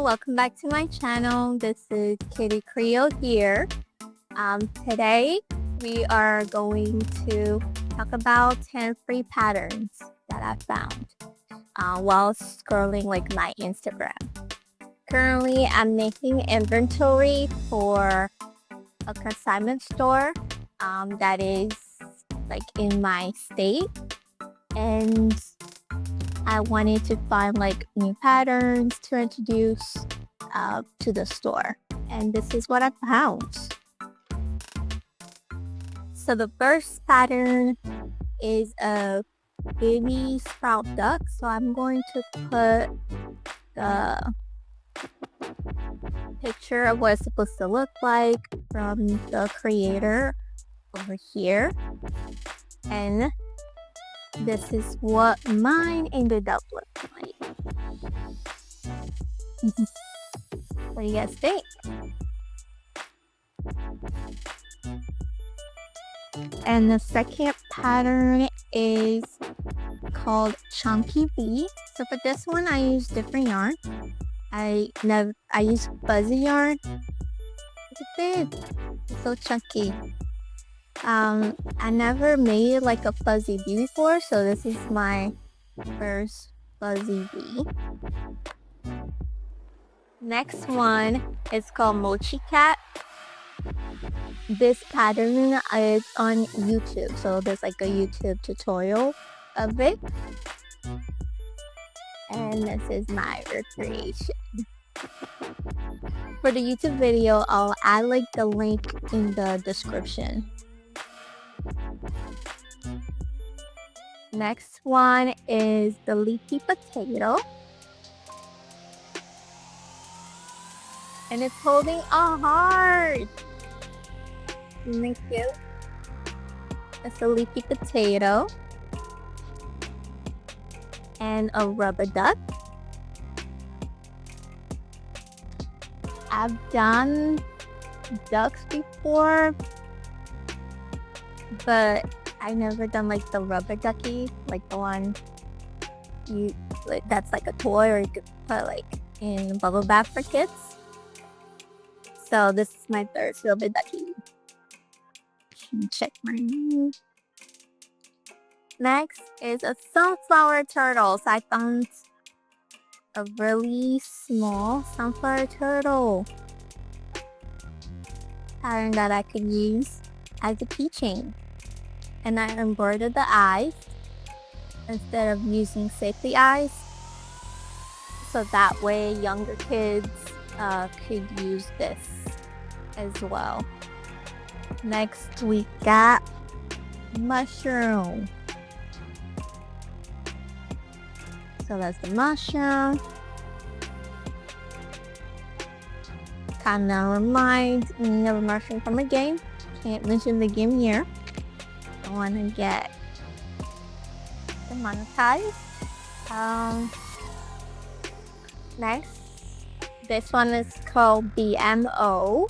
welcome back to my channel. This is Kitty Creole here. Today we are going to talk about 10 free patterns that I found while scrolling like my Instagram. Currently, I'm making inventory for a consignment store that is like in my state, and I wanted to find like new patterns to introduce to the store, and this is what I found. So the first pattern is a baby sprout duck. So I'm going to put the picture of what it's supposed to look like from the creator over here, and this is what mine ended up looking like. What do you guys think? And the second pattern is called Chunky Bee. So for this one, I use different yarn. I use fuzzy yarn. Look at this, it's so chunky. I never made like a fuzzy bee before, so this is my first fuzzy bee. Next one is called Mochi Cat. This pattern is on YouTube, so there's like a YouTube tutorial of it, and this is my recreation. For the YouTube video, I'll add like the link in the description. Next one is the leafy potato, and it's holding a heart. Isn't it cute? It's a leafy potato and a rubber duck. I've done ducks before, but I never done like the rubber ducky, like the one you like that's like a toy, or you could put like in bubble bath for kids. So this is my third rubber ducky. Check my name. Next is a sunflower turtle. So I found a really small sunflower turtle pattern that I could use as a keychain, and I embroidered the eyes instead of using safety eyes, so that way younger kids could use this as well. Next we got mushroom. So that's the mushroom. Kinda reminds me of a mushroom from a game. Can't mention the game here. I wanna get demonetized. Next, this one is called BMO.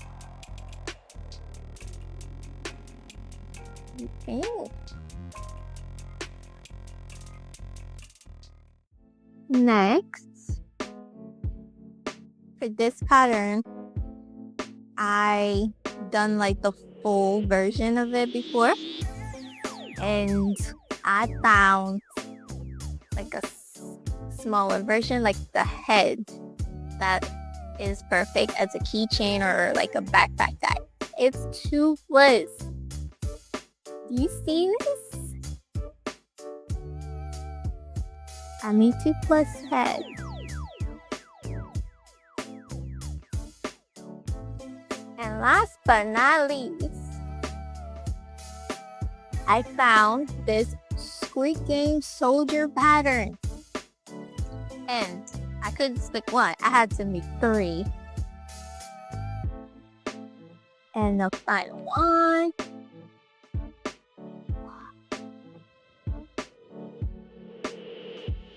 Okay. Next, for this pattern, I done like the full version of it before, and I found like a smaller version, like the head, that is perfect as a keychain or like a backpack tag. It's toothless. Do you see this? I mean, toothless head. And last but not least, I found this Squid Game soldier pattern. And I couldn't pick one. I had to make 3. And the final one.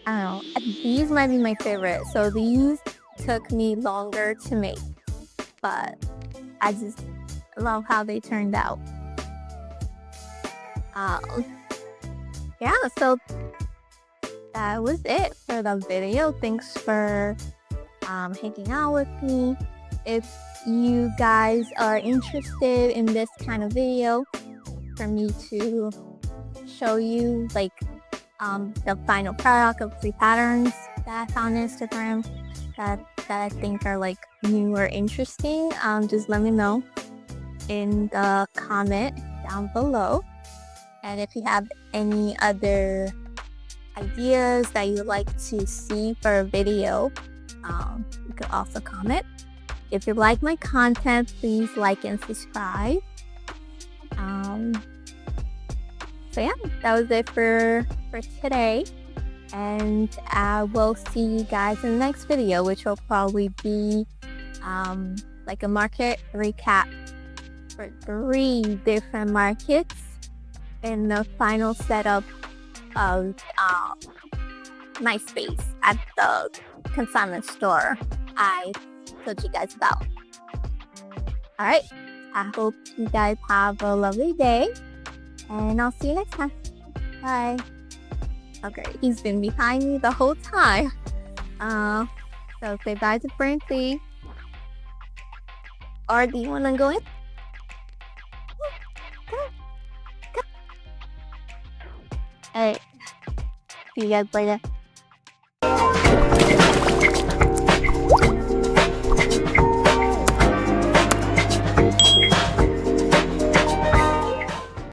I don't know. These might be my favorite. So these took me longer to make, but I just love how they turned out. Yeah, so that was it for the video. Thanks for hanging out with me. If you guys are interested in this kind of video for me to show you like the final product of 3 patterns that I found on Instagram that I think are like new or interesting, just let me know in the comment down below. And if you have any other ideas that you'd like to see for a video, you can also comment. If you like my content, please like and subscribe. So yeah, that was it for today, and I will see you guys in the next video, which will probably be like a market recap for 3 different markets in the final setup of my space at the consignment store I told you guys about. Alright, I hope you guys have a lovely day, and I'll see you next time. Bye. Okay, he's been behind me the whole time. So say bye to Brinkley. Or do you want to go in? Go. Alright, see you guys later.